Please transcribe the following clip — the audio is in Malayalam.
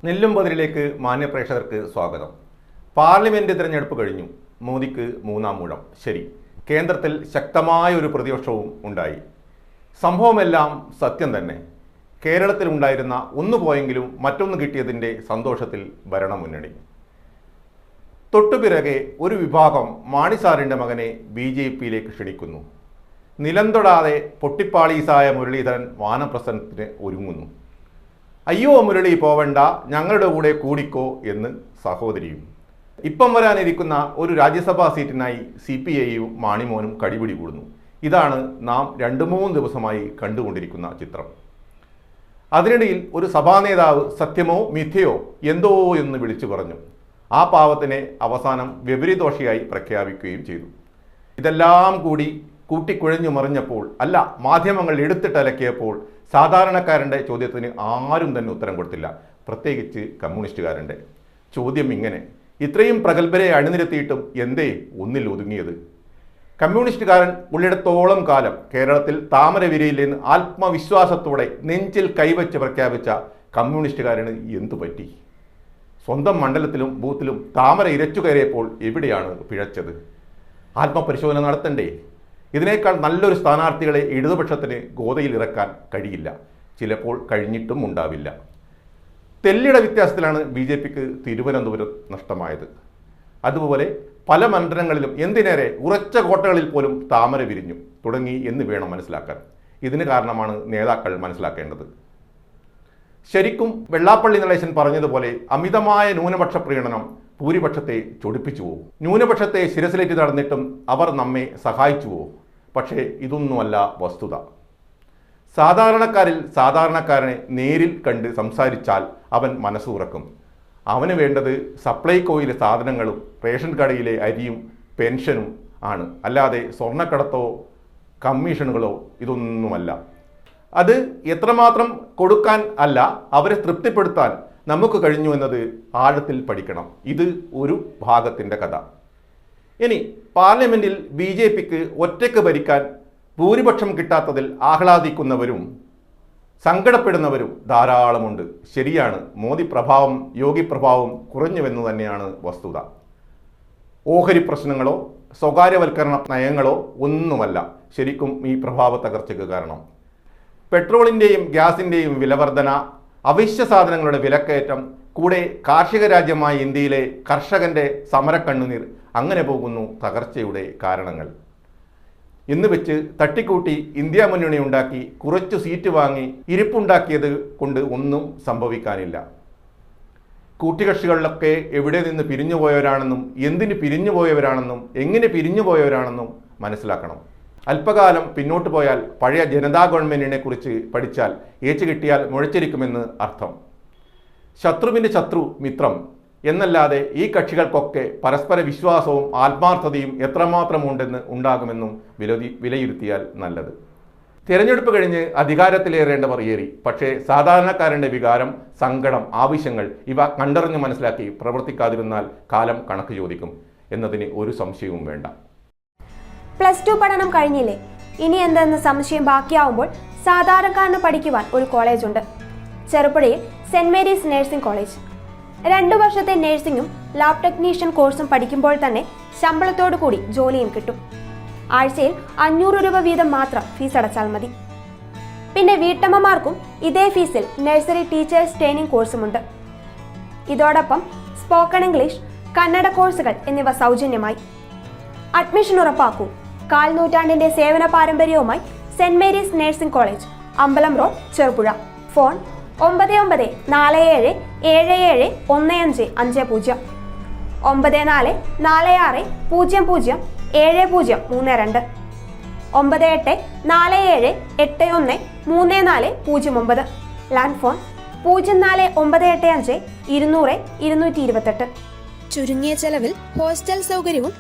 നെല്ലുംപതിരിലേക്ക് മാന്യപ്രേക്ഷകർക്ക് സ്വാഗതം. പാർലമെന്റ് തിരഞ്ഞെടുപ്പ് കഴിഞ്ഞു. മോദിക്ക് മൂന്നാം ഊഴം. ശരി, കേന്ദ്രത്തിൽ ശക്തമായ ഒരു പ്രതിപക്ഷവും ഉണ്ടായി. സംഭവമെല്ലാം സത്യം തന്നെ. കേരളത്തിൽ ഉണ്ടായിരുന്ന ഒന്ന് പോയെങ്കിലും മറ്റൊന്ന് കിട്ടിയതിൻ്റെ സന്തോഷത്തിൽ ഭരണമുന്നണി. തൊട്ടുപിറകെ ഒരു വിഭാഗം മാണിസാറിൻ്റെ മകനെ BJP-യിലേക്ക് ക്ഷണിക്കുന്നു. നിലംതൊടാതെ പൊട്ടിപ്പാളീസായ മുരളീധരൻ വാനപ്രസന്നത്തിന് ഒരുങ്ങുന്നു. അയ്യോ മുരളി പോവണ്ട, ഞങ്ങളുടെ കൂടെ കൂടിക്കോ എന്ന് സഹോദരിയും. ഇപ്പം വരാനിരിക്കുന്ന ഒരു രാജ്യസഭാ സീറ്റിനായി CPI-യും മാണിമോനും കടിപിടി കൂടുന്നു. ഇതാണ് നാം 2-3 ദിവസമായി കണ്ടുകൊണ്ടിരിക്കുന്ന ചിത്രം. അതിനിടയിൽ ഒരു സഭാനേതാവ് സത്യമോ മിഥ്യയോ എന്തോ എന്ന് വിളിച്ചു പറഞ്ഞു. ആ പാവത്തിനെ അവസാനം വ്യഭിരിദോഷിയായി പ്രഖ്യാപിക്കുകയും ചെയ്തു. ഇതെല്ലാം കൂടി കൂട്ടിക്കുഴഞ്ഞു മറിഞ്ഞപ്പോൾ, അല്ല, മാധ്യമങ്ങൾ എടുത്തിട്ടലക്കിയപ്പോൾ സാധാരണക്കാരൻ്റെ ചോദ്യത്തിന് ആരും തന്നെ ഉത്തരം കൊടുത്തില്ല, പ്രത്യേകിച്ച് കമ്മ്യൂണിസ്റ്റുകാരൻ്റെ. ചോദ്യം ഇങ്ങനെ: ഇത്രയും പ്രഗത്ഭരെ അണിനിരത്തിയിട്ടും എന്തേ ഒന്നിൽ ഒതുങ്ങിയത്? കമ്മ്യൂണിസ്റ്റുകാരൻ ഉള്ളിടത്തോളം കാലം കേരളത്തിൽ താമര വിരിയില്ലെന്ന് ആത്മവിശ്വാസത്തോടെ നെഞ്ചിൽ കൈവച്ച് പ്രഖ്യാപിച്ച കമ്മ്യൂണിസ്റ്റുകാരന് എന്തു പറ്റി? സ്വന്തം മണ്ഡലത്തിലും ബൂത്തിലും താമര ഇരച്ചു കയറിയപ്പോൾ എവിടെയാണ് പിഴച്ചത്? ആത്മപരിശോധന നടത്തണ്ടേ? ഇതിനേക്കാൾ നല്ലൊരു സ്ഥാനാർത്ഥികളെ ഇടതുപക്ഷത്തിന് ഗോതയിൽ ഇറക്കാൻ കഴിയില്ല. ചിലപ്പോൾ കഴിഞ്ഞിട്ടും ഉണ്ടാവില്ല. തെല്ലിട വ്യത്യാസത്തിലാണ് BJP-ക്ക് തിരുവനന്തപുരം നഷ്ടമായത്. അതുപോലെ പല മണ്ഡലങ്ങളിലും, എന്തിനേറെ ഉറച്ച കോട്ടകളിൽ പോലും താമര വിരിഞ്ഞു തുടങ്ങി എന്ന് വേണം മനസ്സിലാക്കാൻ. ഇതിന് കാരണമാണ് നേതാക്കൾ മനസ്സിലാക്കേണ്ടത്. ശരിക്കും വെള്ളാപ്പള്ളി നടേശൻ പറഞ്ഞതുപോലെ അമിതമായ ന്യൂനപക്ഷ പ്രീണനം ഭൂരിപക്ഷത്തെ ചൊടിപ്പിച്ചു പോകും. ന്യൂനപക്ഷത്തെ ശിരസിലേറ്റ് നടന്നിട്ടും അവർ നമ്മെ സഹായിച്ചുവോ? പക്ഷേ ഇതൊന്നുമല്ല വസ്തുത. സാധാരണക്കാരിൽ സാധാരണക്കാരനെ നേരിൽ കണ്ട് സംസാരിച്ചാൽ അവൻ മനസ്സ് തുറക്കും. അവന് വേണ്ടത് സപ്ലൈകോയിലെ സാധനങ്ങളും റേഷൻ കടയിലെ അരിയും പെൻഷനും ആണ്, അല്ലാതെ സ്വർണ്ണക്കടത്തോ കമ്മീഷനുകളോ ഇതൊന്നുമല്ല. അത് എത്രമാത്രം കൊടുക്കാൻ അല്ല, അവരെ തൃപ്തിപ്പെടുത്താൻ നമുക്ക് കഴിഞ്ഞു എന്നത് ആഴത്തിൽ പഠിക്കണം. ഇത് ഒരു ഭാഗത്തിൻ്റെ കഥ. ഇനി പാർലമെന്റിൽ BJP-ക്ക് ഒറ്റയ്ക്ക് ഭരിക്കാൻ ഭൂരിപക്ഷം കിട്ടാത്തതിൽ ആഹ്ലാദിക്കുന്നവരും സങ്കടപ്പെടുന്നവരും ധാരാളമുണ്ട്. ശരിയാണ്, മോദി പ്രഭാവം യോഗി പ്രഭാവം കുറഞ്ഞുവെന്ന് തന്നെയാണ് വസ്തുത. ഓഹരി പ്രശ്നങ്ങളോ സ്വകാര്യവൽക്കരണ നയങ്ങളോ ഒന്നുമല്ല ശരിക്കും ഈ പ്രഭാവ തകർച്ചയ്ക്ക് കാരണം. പെട്രോളിൻ്റെയും ഗ്യാസിൻ്റെയും വിലവർധന, അവശ്യ സാധനങ്ങളുടെ വിലക്കയറ്റം, കൂടെ കാർഷിക രാജ്യമായ ഇന്ത്യയിലെ കർഷകന്റെ സമരക്കണ്ണുനീർ, അങ്ങനെ പോകുന്നു തകർച്ചയുടെ കാരണങ്ങൾ. എന്ന് വെച്ച് തട്ടിക്കൂട്ടി ഇന്ത്യ മുന്നണി ഉണ്ടാക്കി കുറച്ചു സീറ്റ് വാങ്ങി ഇരിപ്പുണ്ടാക്കിയത് കൊണ്ട് ഒന്നും സംഭവിക്കാനില്ല. കൂട്ടുകക്ഷികളിലൊക്കെ എവിടെ നിന്ന് പിരിഞ്ഞുപോയവരാണെന്നും എന്തിന് പിരിഞ്ഞുപോയവരാണെന്നും എങ്ങനെ പിരിഞ്ഞുപോയവരാണെന്നും മനസ്സിലാക്കണം. അല്പകാലം പിന്നോട്ട് പോയാൽ പഴയ ജനതാ ഗവൺമെന്റിനെ കുറിച്ച് പഠിച്ചാൽ ഏച്ചു കിട്ടിയാൽ മുഴച്ചിരിക്കുമെന്ന് അർത്ഥം. ശത്രുവിൻ്റെ ശത്രു മിത്രം എന്നല്ലാതെ ഈ കക്ഷികൾക്കൊക്കെ പരസ്പര വിശ്വാസവും ആത്മാർത്ഥതയും എത്രമാത്രം ഉണ്ടെന്ന് ഉണ്ടാകുമെന്നും വിലയിരുത്തിയാൽ നല്ലത്. തിരഞ്ഞെടുപ്പ് കഴിഞ്ഞ് അധികാരത്തിലേറേണ്ടവർ ഏറി. പക്ഷേ സാധാരണക്കാരൻ്റെ വികാരം, സങ്കടം, ആവശ്യങ്ങൾ ഇവ കണ്ടറിഞ്ഞ് മനസ്സിലാക്കി പ്രവർത്തിക്കാതിരുന്നാൽ കാലം കണക്ക് ചോദിക്കും എന്നതിന് ഒരു സംശയവും വേണ്ട. +2 പഠനം കഴിഞ്ഞില്ലേ? ഇനി എന്തെന്ന് സംശയം ബാക്കിയാവുമ്പോൾ സാധാരണക്കാരന് പഠിക്കുവാൻ ഒരു കോളേജുണ്ട്. ചെറുപുഴയിൽ സെന്റ് മേരീസ് നഴ്സിംഗ് കോളേജ്. 2 വർഷത്തെ നഴ്സിംഗും ലാബ് ടെക്നീഷ്യൻ കോഴ്സും പഠിക്കുമ്പോൾ തന്നെ ശമ്പളത്തോടു കൂടി ജോലിയും കിട്ടും. ആഴ്ചയിൽ 500 രൂപ വീതം മാത്രം ഫീസ് അടച്ചാൽ മതി. പിന്നെ വീട്ടമ്മമാർക്കും ഇതേ ഫീസിൽ നഴ്സറി ടീച്ചേഴ്സ് ട്രെയിനിങ് കോഴ്സുമുണ്ട്. ഇതോടൊപ്പം സ്പോക്കൺ ഇംഗ്ലീഷ്, കന്നഡ കോഴ്സുകൾ എന്നിവ സൗജന്യമായി. അഡ്മിഷൻ ഉറപ്പാക്കൂ. 1/4 നൂറ്റാണ്ടിന്റെ സേവന പാരമ്പര്യവുമായി സെന്റ് മേരീസ് നഴ്സിംഗ് കോളേജ്, അമ്പലം road, Cherupuzha. Phone 9947771550, 9446007032, 9847813409. Land phone 04985 200 228. ചുരുങ്ങിയ ചെലവിൽ ഹോസ്റ്റൽ സൗകര്യവും